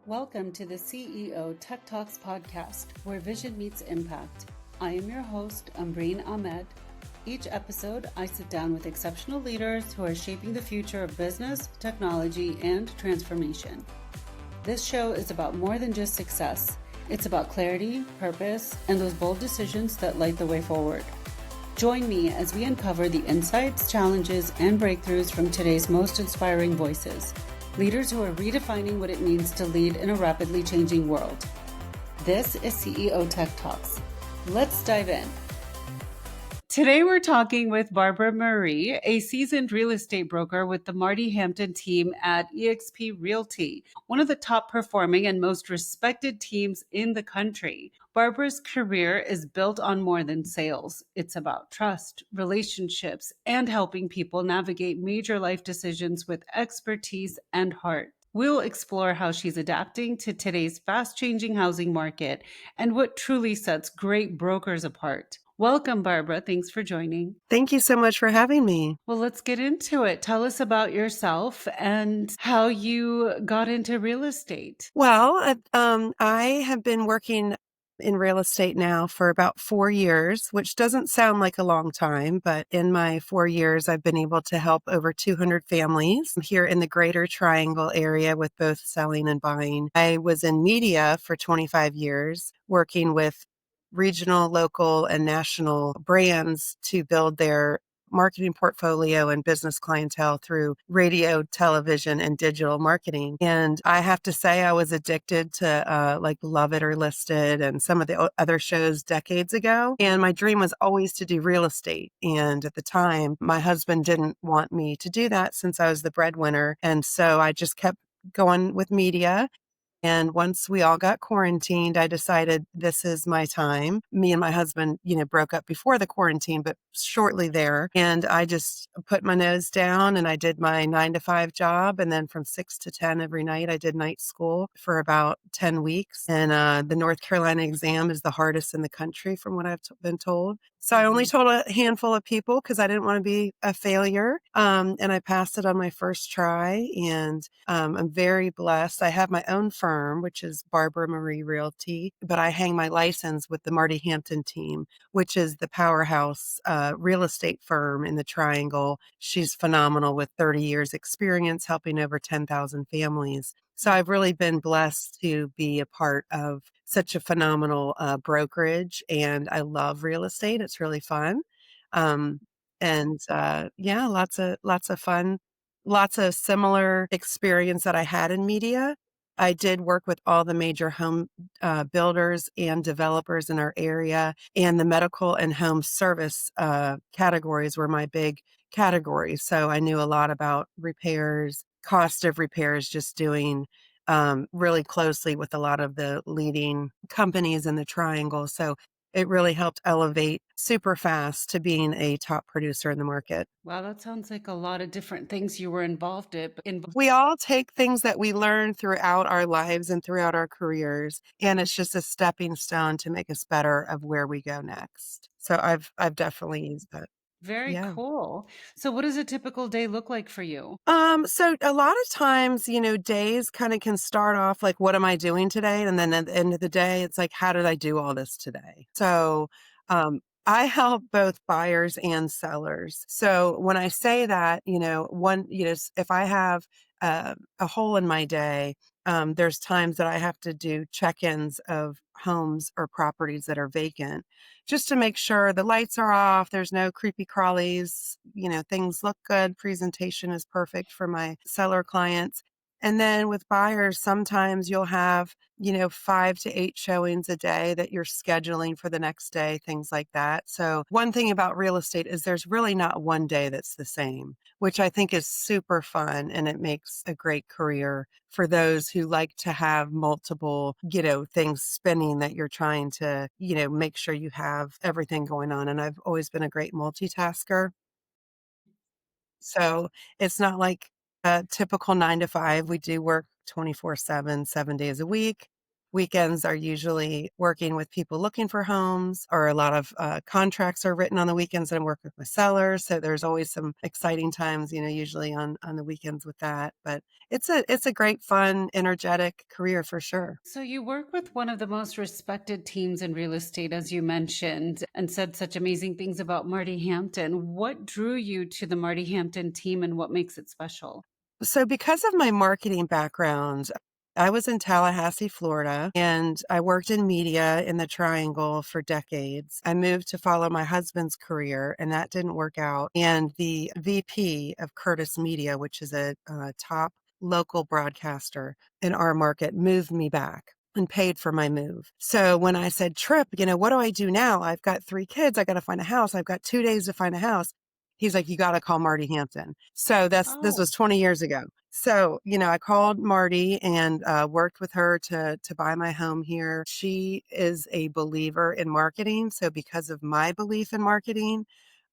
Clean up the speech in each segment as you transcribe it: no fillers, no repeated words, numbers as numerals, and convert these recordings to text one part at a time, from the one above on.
Welcome to the CEO Tech Talks podcast, where vision meets impact. I am your host, Ambreen Ahmed. Each episode, I sit down with exceptional leaders who are shaping the future of business, technology, and transformation. This show is about more than just success. It's about clarity, purpose, and those bold decisions that light the way forward. Join me as we uncover the insights, challenges, and breakthroughs from today's most inspiring voices. Leaders who are redefining what it means to lead in a rapidly changing world. This is CEO Tech Talks. Let's dive in. Today, we're talking with Barbara Marie, a seasoned real estate broker with the Marty Hampton team at EXP Realty, one of the top performing and most respected teams in the country. Barbara's career is built on more than sales. It's about trust, relationships, and helping people navigate major life decisions with expertise and heart. We'll explore how she's adapting to today's fast-changing housing market and what truly sets great brokers apart. Welcome, Barbara. Thanks for joining. Thank you so much for having me. Well, let's get into it. Tell us about yourself and how you got into real estate. Well, I have been working in real estate now for about 4 years, which doesn't sound like a long time, but in my 4 years, I've been able to help over 200 families here in the Greater Triangle area with both selling and buying. I was in media for 25 years, working with regional, local, and national brands to build their marketing portfolio and business clientele through radio, television, and digital marketing. And I have to say, I was addicted to like Love It or Listed and some of the other shows decades ago. And my dream was always to do real estate. And at the time, my husband didn't want me to do that since I was the breadwinner. And so I just kept going with media. And once we all got quarantined, I decided this is my time. Me and my husband, broke up before the quarantine, but shortly there. And I just put my nose down and I did my 9 to 5 job. And then from 6 to 10 every night, I did night school for about 10 weeks. And the North Carolina exam is the hardest in the country from what I've been told. So I only told a handful of people because I didn't want to be a failure. And I passed it on my first try. And I'm very blessed. I have my own firm, which is Barbara Marie Realty, but I hang my license with the Marty Hampton team, which is the powerhouse real estate firm in the Triangle. She's phenomenal with 30 years experience helping over 10,000 families. So I've really been blessed to be a part of such a phenomenal brokerage, and I love real estate. It's really fun. Um, yeah, lots of fun, lots of similar experience that I had in media. I did work with all the major home builders and developers in our area, and the medical and home service categories were my big categories. So I knew a lot about repairs, cost of repairs, just doing really closely with a lot of the leading companies in the Triangle. So it really helped elevate super fast to being a top producer in the market. Wow, that sounds like a lot of different things you were involved in. We all take things that we learn throughout our lives and throughout our careers, and it's just a stepping stone to make us better of where we go next. So I've definitely used that. Very Yeah. cool. So what does a typical day look like for you? So a lot of times, days kind of can start off like, what am I doing today? And then at the end of the day, it's like, how did I do all this today? So, I help both buyers and sellers. So when I say that, if I have a hole in my day, there's times that I have to do check-ins of homes or properties that are vacant just to make sure the lights are off, there's no creepy crawlies, things look good, presentation is perfect for my seller clients. And then with buyers, sometimes you'll have, 5 to 8 showings a day that you're scheduling for the next day, things like that. So one thing about real estate is there's really not one day that's the same, which I think is super fun. And it makes a great career for those who like to have multiple, things spinning that you're trying to, make sure you have everything going on. And I've always been a great multitasker. So it's not like a typical 9 to 5. We do work 24/7, 7 days a week. Weekends are usually working with people looking for homes, or a lot of contracts are written on the weekends and I work with my sellers. So there's always some exciting times, usually on the weekends with that. But it's a great, fun, energetic career for sure. So, you work with one of the most respected teams in real estate, as you mentioned, and said such amazing things about Marty Hampton. What drew you to the Marty Hampton team and what makes it special? So because of my marketing background, I was in Tallahassee, Florida, and I worked in media in the Triangle for decades. I moved to follow my husband's career, and that didn't work out. And the VP of Curtis Media, which is a top local broadcaster in our market, moved me back and paid for my move. So when I said, Trip, what do I do now? I've got 3 kids. I got to find a house. I've got 2 days to find a house. He's like, you got to call Marty Hampton. So this Oh, was 20 years ago. So, I called Marty and worked with her to buy my home here. She is a believer in marketing. So because of my belief in marketing,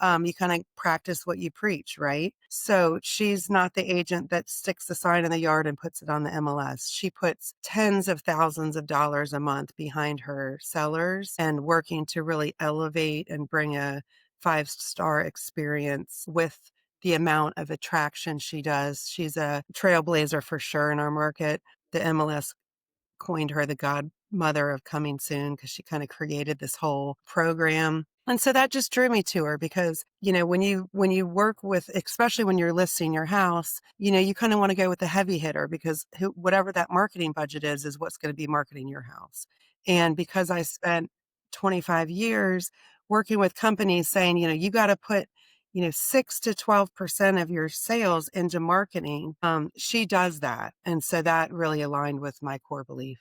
you kind of practice what you preach, right? So she's not the agent that sticks a sign in the yard and puts it on the MLS. She puts tens of thousands of dollars a month behind her sellers and working to really elevate and bring a 5-star experience with the amount of attraction she does. She's a trailblazer for sure in our market. The MLS coined her the godmother of coming soon because she kind of created this whole program. And so that just drew me to her because, when you work with, especially when you're listing your house, you kind of want to go with the heavy hitter because whatever that marketing budget is what's going to be marketing your house. And because I spent 25 years working with companies saying, you got to put 6 to 12% of your sales into marketing. She does that. And so that really aligned with my core belief.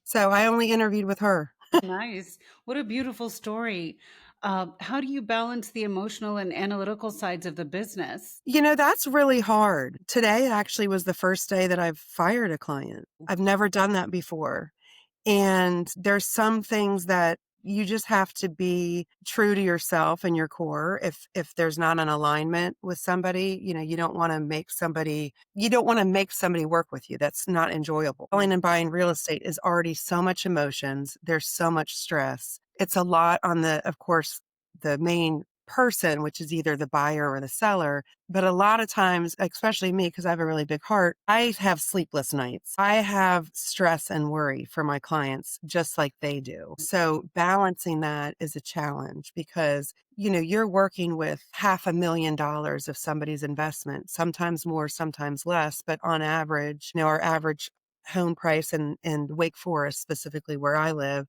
So I only interviewed with her. nice. What a beautiful story. How do you balance the emotional and analytical sides of the business? That's really hard. Today actually was the first day that I've fired a client. I've never done that before. And there's some things that you just have to be true to yourself and your core. If there's not an alignment with somebody, you don't want to make somebody work with you. That's not enjoyable. Selling and buying real estate is already so much emotions. There's so much stress. It's a lot on of course, the main person, which is either the buyer or the seller. But a lot of times, especially me, because I have a really big heart, I have sleepless nights. I have stress and worry for my clients, just like they do. So balancing that is a challenge because, you're working with $500,000 of somebody's investment, sometimes more, sometimes less. But on average, our average home price in Wake Forest, specifically where I live,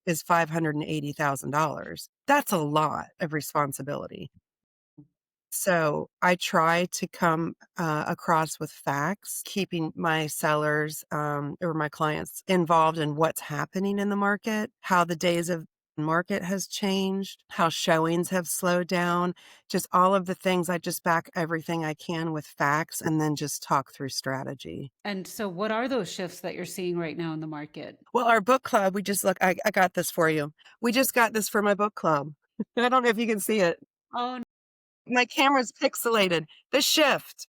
is $580,000. That's a lot of responsibility. So I try to come across with facts, keeping my sellers or my clients involved in what's happening in the market, how the days of market has changed, how showings have slowed down, just all of the things. I just back everything I can with facts and then just talk through strategy. And so, what are those shifts that you're seeing right now in the market? Well, our book club, we just look, I got this for you. We just got this for my book club. I don't know if you can see it. Oh, My camera's pixelated. The shift.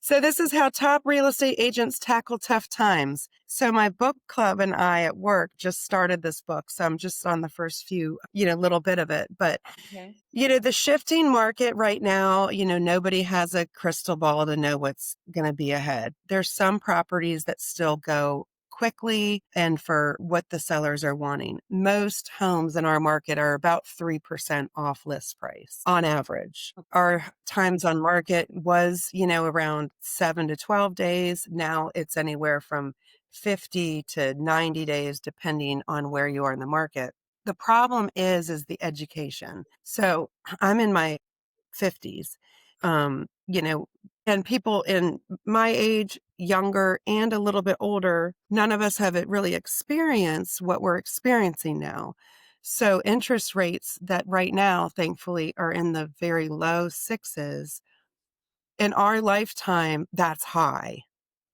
So this is how top real estate agents tackle tough times. So my book club and I at work just started this book. So I'm just on the first few, little bit of it. But okay. the shifting market right now, nobody has a crystal ball to know what's going to be ahead. There's some properties that still go quickly and for what the sellers are wanting. Most homes in our market are about 3% off list price on average. Our times on market was, around 7 to 12 days. Now it's anywhere from 50 to 90 days, depending on where you are in the market. The problem is the education. So I'm in my 50s, um, you know, and people in my age, younger and a little bit older, none of us have it really experienced what we're experiencing now. So interest rates that right now, thankfully, are in the very low sixes. In our lifetime, that's high,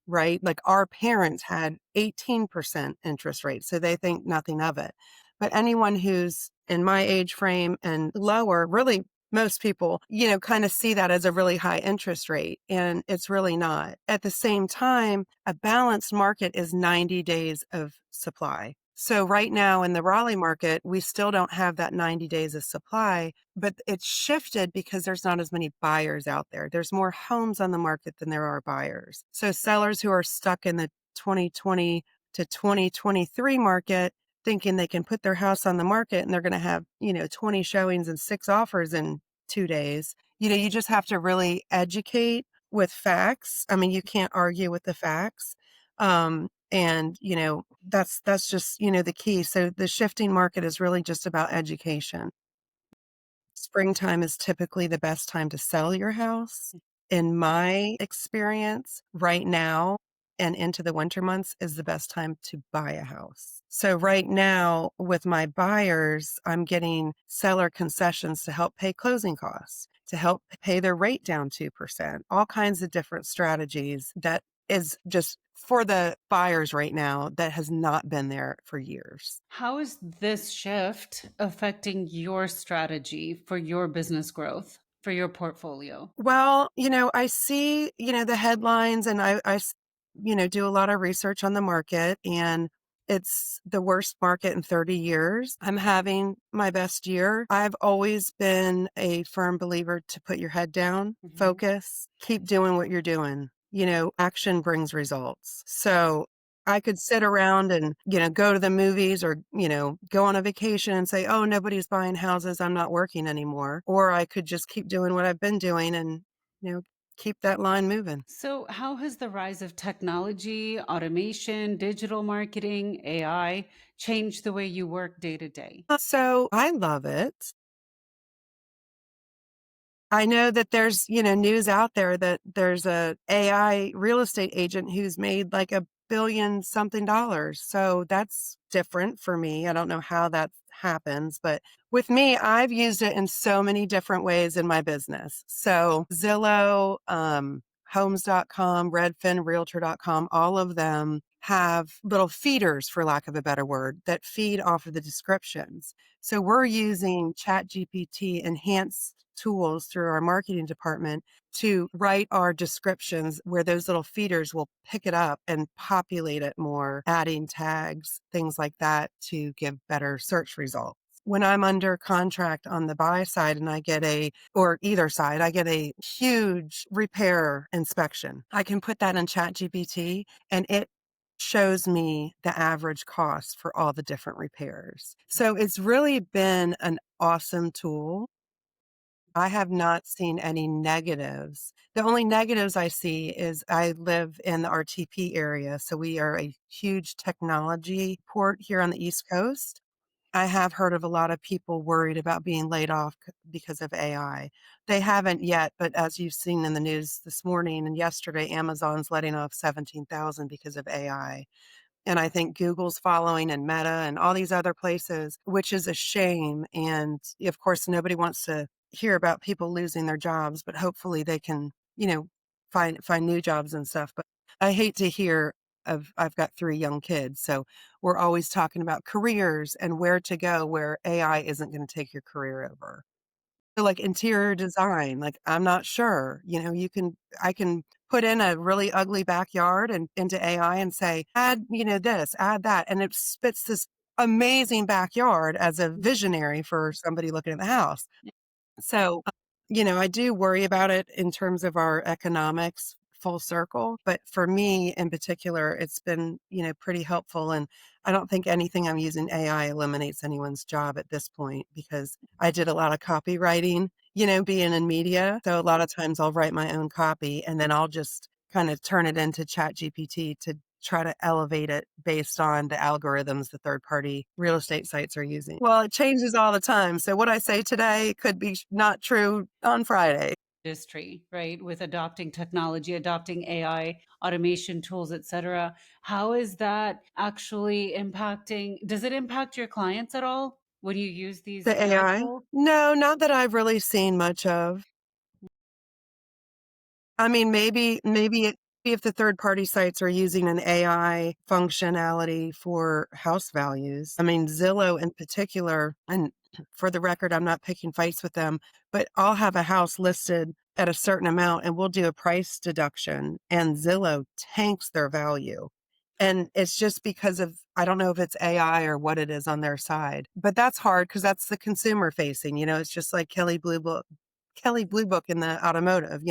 right? Like our parents had 18% interest rate, so they think nothing of it. But anyone who's in my age frame and lower, really Most people, kind of see that as a really high interest rate, and it's really not. At the same time, a balanced market is 90 days of supply. So right now in the Raleigh market, we still don't have that 90 days of supply, but it's shifted because there's not as many buyers out there. There's more homes on the market than there are buyers. So sellers who are stuck in the 2020 to 2023 market thinking they can put their house on the market and they're going to have, 20 showings and 6 offers in 2 days. You just have to really educate with facts. I mean, you can't argue with the facts. And, that's just, the key. So the shifting market is really just about education. Springtime is typically the best time to sell your house. In my experience, right now and into the winter months is the best time to buy a house. So right now with my buyers, I'm getting seller concessions to help pay closing costs, to help pay their rate down 2%, all kinds of different strategies that is just for the buyers right now that has not been there for years. How is this shift affecting your strategy for your business growth, for your portfolio? Well, I see, the headlines and do a lot of research on the market and it's the worst market in 30 years. I'm having my best year. I've always been a firm believer to put your head down, Mhm. focus, keep doing what you're doing. Action brings results. So I could sit around and, go to the movies or, go on a vacation and say, oh, nobody's buying houses. I'm not working anymore. Or I could just keep doing what I've been doing and, you know, keep that line moving. So, how has the rise of technology, automation, digital marketing, AI changed the way you work day to day? So I love it. I know that there's, news out there that there's a AI real estate agent who's made like a billion something dollars. So that's different for me. I don't know how that happens, but with me, I've used it in so many different ways in my business. So Zillow, homes.com, Redfin, realtor.com, all of them have little feeders, for lack of a better word, that feed off of the descriptions. So we're using ChatGPT enhanced tools through our marketing department to write our descriptions where those little feeders will pick it up and populate it more, adding tags, things like that to give better search results. When I'm under contract on the buy side and or either side, I get a huge repair inspection. I can put that in ChatGPT and it shows me the average cost for all the different repairs. So it's really been an awesome tool. I have not seen any negatives. The only negatives I see is I live in the RTP area, so we are a huge technology port here on the East Coast. I have heard of a lot of people worried about being laid off because of AI. They haven't yet, but as you've seen in the news this morning and yesterday, Amazon's letting off 17,000 because of AI. And I think Google's following and Meta and all these other places, which is a shame. And of course, nobody wants to hear about people losing their jobs, but hopefully they can, find new jobs and stuff. But I hate to hear I've got 3 young kids. So we're always talking about careers and where to go where AI isn't going to take your career over. So, like, interior design, like, I'm not sure, I can put in a really ugly backyard and into AI and say, "Add, this, add that," and it spits this amazing backyard as a visionary for somebody looking at the house. So, I do worry about it in terms of our economics full circle, but for me in particular, it's been, pretty helpful. And I don't think anything I'm using AI eliminates anyone's job at this point because I did a lot of copywriting, being in media. So a lot of times I'll write my own copy and then I'll just kind of turn it into Chat GPT to try to elevate it based on the algorithms the third party real estate sites are using. Well, it changes all the time. So what I say today could be not true on Friday. Industry, right? With adopting technology, adopting AI, automation tools, etc. How is that actually impacting? Does it impact your clients at all when you use these The AI AI? tools? No, not that I've really seen much of. I mean, maybe it if the third party sites are using an AI functionality for house values. I mean, Zillow in particular, and for the record, I'm not picking fights with them, but I'll have a house listed at a certain amount and we'll do a price deduction, and Zillow tanks their value. And it's just because of, I don't know if it's AI or what it is on their side, but that's hard because that's the consumer facing, it's just like Kelly Blue Book in the automotive,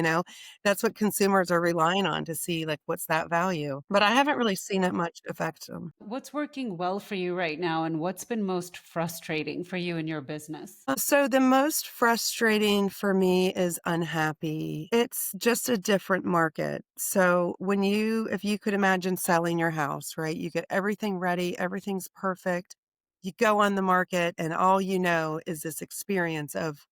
that's what consumers are relying on to see like what's that value. But I haven't really seen it much affect them. What's working well for you right now, and what's been most frustrating for you in your business? So the most frustrating for me is unhappy. It's just a different market. So if you could imagine selling your house, right? You get everything ready, everything's perfect. You go on the market and all you know is this experience of,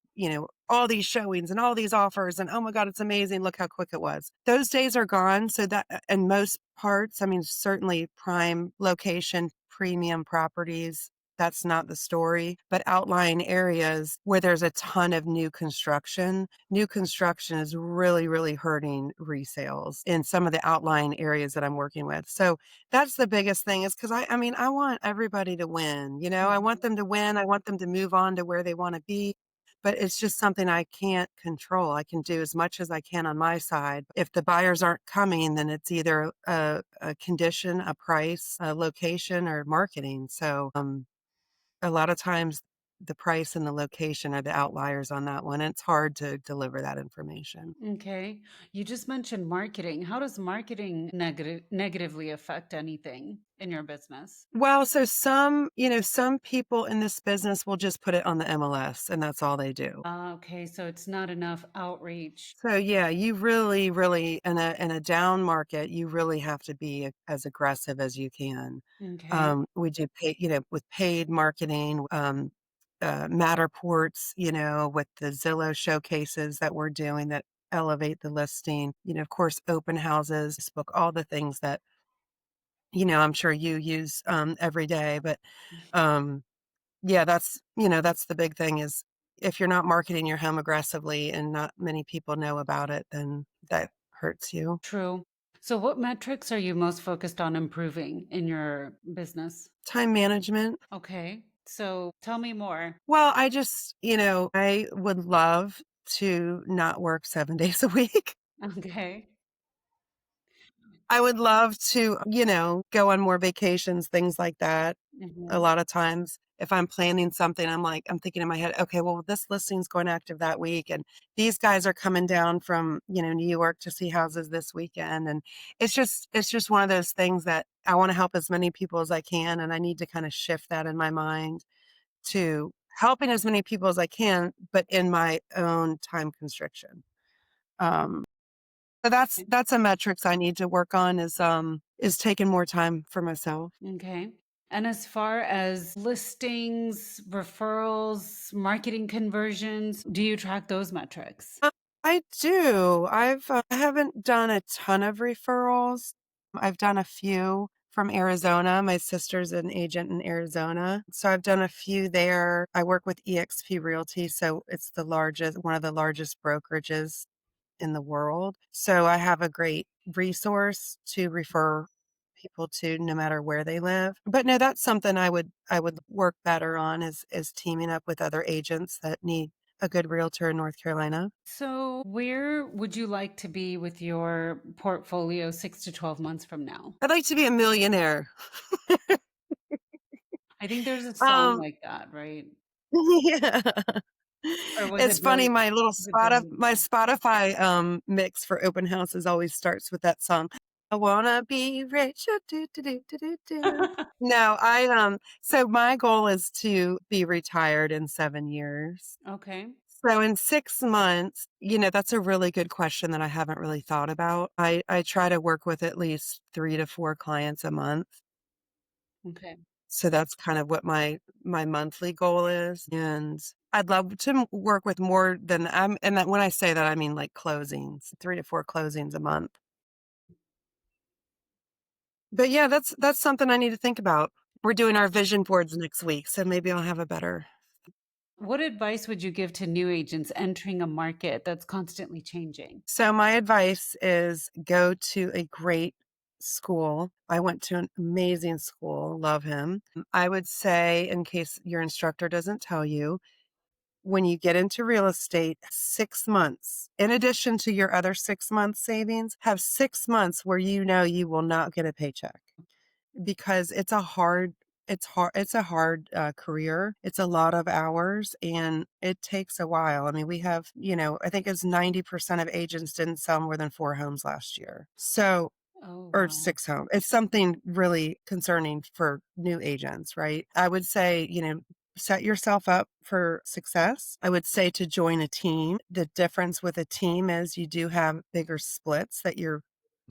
all these showings and all these offers and oh my God, it's amazing. Look how quick it was. Those days are gone. So that in most parts, I mean, certainly prime location, premium properties, that's not the story, but outlying areas where there's a ton of new construction is really, really hurting resales in some of the outlying areas that I'm working with. So that's the biggest thing is because I mean, I want everybody to win, I want Mhm. them to win. I want them to move on to where they want to be. But it's just something I can't control. I can do as much as I can on my side. If the buyers aren't coming, then it's either a condition, a price, a location, or marketing. So, a lot of times the price and the location are the outliers on that one. It's hard to deliver that information. Okay. You just mentioned marketing. How does marketing negatively affect anything in your business? Well, so some people in this business will just put it on the MLS and that's all they do. Okay, so it's not enough outreach. So yeah, you really, really in a down market, you really have to be as aggressive as you can. Okay. We do pay, with paid marketing, Matterports, with the Zillow showcases that we're doing that elevate the listing. Of course, open houses, book, all the things that I'm sure you use every day. But um, yeah, that's the big thing is if you're not marketing your home aggressively and not many people know about it, then that hurts you. True. So, what metrics are you most focused on improving in your business? Time management. Okay. So, tell me more. Well, I just, I would love to not work 7 days a week. Okay. I would love to, go on more vacations, things like that. A Mhm. lot of times, if I'm planning something, I'm thinking in my head, okay, well, this listing's going active that week. And these guys are coming down from, New York to see houses this weekend. And it's just one of those things that I want to help as many people as I can. And I need to kind of shift that in my mind to helping as many people as I can, but in my own time constriction. Um, so that's a metrics I need to work on is taking more time for myself. Okay. And as far as listings, referrals, marketing conversions, do you track those metrics? Uh, I do. I haven't done a ton of referrals. I've done a few from Arizona. My sister's an agent in Arizona. So I've done a few there. I work with EXP Realty, so it's one of the largest brokerages in the world. So I have a great resource to refer people to no matter where they live. But no, that's something I would work better on is teaming up with other agents that need a good realtor in North Carolina. So, where would you like to be with your portfolio 6 to 12 months from now? I'd like to be a millionaire. I think there's a song Um, like that, right? yeah. Or was It's it funny, my little was it billion? Spotify, mix for open houses always starts with that song. I wanna be rich. Do, do, do, do, do, do. No, so my goal is to be retired in 7 years. Okay. So in 6 months, that's a really good question that I haven't really thought about. I try to work with at least 3 to 4 clients a month. Okay. So that's kind of what my monthly goal is, and I'd love to work with more than and that when I say that, I mean, like, closings, 3 to 4 closings a month. But yeah, that's something I need to think about. We're doing our vision boards next week, so maybe I'll have a better What advice would you give to new agents entering a market that's constantly changing? So my advice is go to a great school. I went to an amazing school, love him. I would say, in case your instructor doesn't tell you, when you get into real estate, 6 months, in addition to your other 6 months savings, have 6 months where you know you will not get a paycheck because it's a hard career. It's a lot of hours and it takes a while. I mean, we have, I think it's 90% of agents didn't sell more than 4 homes last year. So, Oh, or wow. 6 homes. It's something really concerning for new agents, right? I would say, set yourself up for success. I would say to join a team. The difference with a team is you do have bigger splits that you're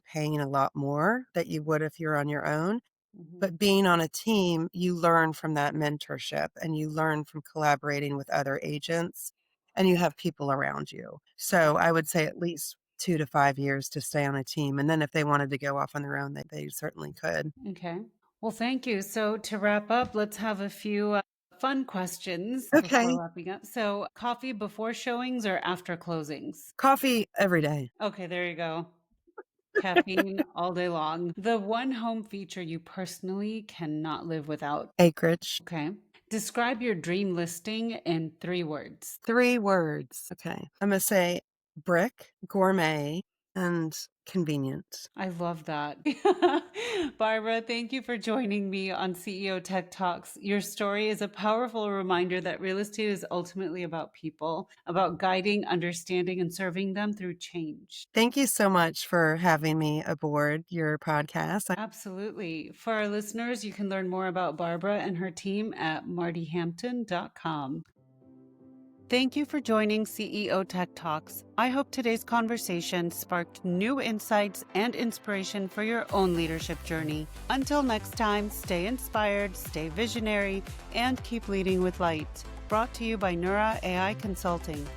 paying a lot more that you would if you're on your own. Mhm. But being on a team, you learn from that mentorship and you learn from collaborating with other agents and you have people around you. So I would say at least 2 to 5 years to stay on a team. And then if they wanted to go off on their own, they certainly could. Okay. Well, thank you. So, to wrap up, let's have a few fun questions before Okay. wrapping up. So, coffee before showings or after closings? Coffee every day. Okay, there you go. Caffeine all day long. The one home feature you personally cannot live without. Acreage. Okay. Describe your dream listing in 3 words. 3 words. Okay. I'm going to say brick, gourmet, and convenient. I love that. Barbara, thank you for joining me on CEO Tech Talks. Your story is a powerful reminder that real estate is ultimately about people, about guiding, understanding, and serving them through change. Thank you so much for having me aboard your podcast. Absolutely. For our listeners, you can learn more about Barbara and her team at martyhampton.com. Thank you for joining CEO Tech Talks. I hope today's conversation sparked new insights and inspiration for your own leadership journey. Until next time, stay inspired, stay visionary, and keep leading with light. Brought to you by Nura AI Consulting.